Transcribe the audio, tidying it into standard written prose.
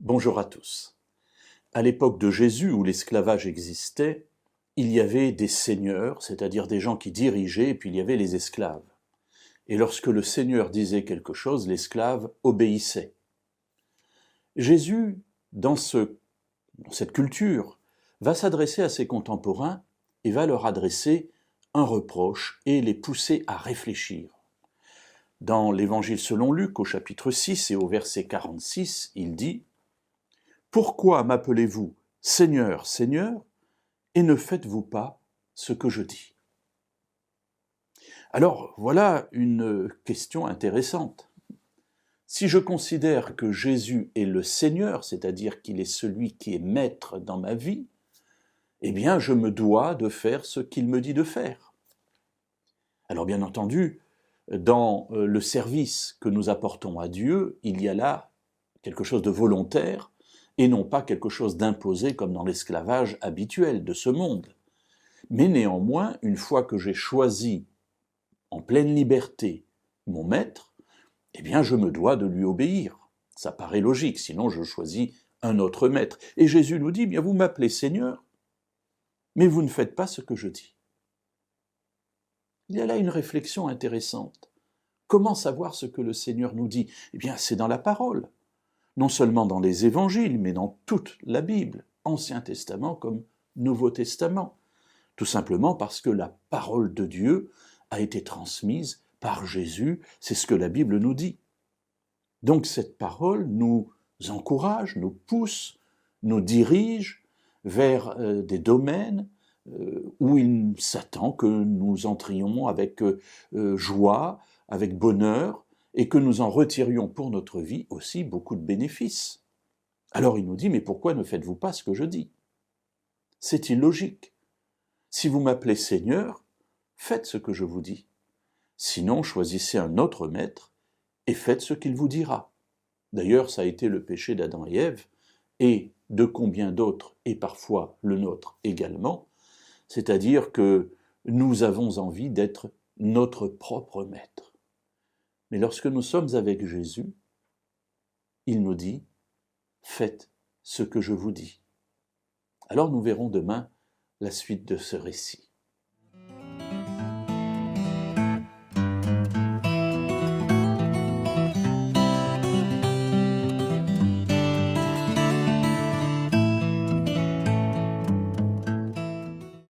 Bonjour à tous. À l'époque de Jésus, où l'esclavage existait, il y avait des seigneurs, c'est-à-dire des gens qui dirigeaient, et puis il y avait les esclaves. Et lorsque le seigneur disait quelque chose, l'esclave obéissait. Jésus, dans cette culture, va s'adresser à ses contemporains et va leur adresser un reproche et les pousser à réfléchir. Dans l'Évangile selon Luc, au chapitre 6 et au verset 46, il dit « Pourquoi m'appelez-vous Seigneur, Seigneur, et ne faites-vous pas ce que je dis ?» Alors, voilà une question intéressante. Si je considère que Jésus est le Seigneur, c'est-à-dire qu'il est celui qui est maître dans ma vie, eh bien, je me dois de faire ce qu'il me dit de faire. Alors, bien entendu, dans le service que nous apportons à Dieu, il y a là quelque chose de volontaire et non pas quelque chose d'imposé comme dans l'esclavage habituel de ce monde. Mais néanmoins, une fois que j'ai choisi en pleine liberté mon maître, eh bien je me dois de lui obéir. Ça paraît logique, sinon je choisis un autre maître. Et Jésus nous dit, bien vous m'appelez Seigneur, mais vous ne faites pas ce que je dis. Il y a là une réflexion intéressante. Comment savoir ce que le Seigneur nous dit ? Eh bien c'est dans la parole. Non seulement dans les évangiles, mais dans toute la Bible, Ancien Testament comme Nouveau Testament. Tout simplement parce que la parole de Dieu a été transmise par Jésus, c'est ce que la Bible nous dit. Donc cette parole nous encourage, nous pousse, nous dirige vers des domaines où il s'attend que nous entrions avec joie, avec bonheur, et que nous en retirions pour notre vie aussi beaucoup de bénéfices. Alors il nous dit, mais pourquoi ne faites-vous pas ce que je dis ? C'est illogique. Si vous m'appelez Seigneur, faites ce que je vous dis. Sinon, choisissez un autre maître et faites ce qu'il vous dira. D'ailleurs, ça a été le péché d'Adam et Ève, et de combien d'autres, et parfois le nôtre également, c'est-à-dire que nous avons envie d'être notre propre maître. Mais lorsque nous sommes avec Jésus, il nous dit « Faites ce que je vous dis ». Alors nous verrons demain la suite de ce récit.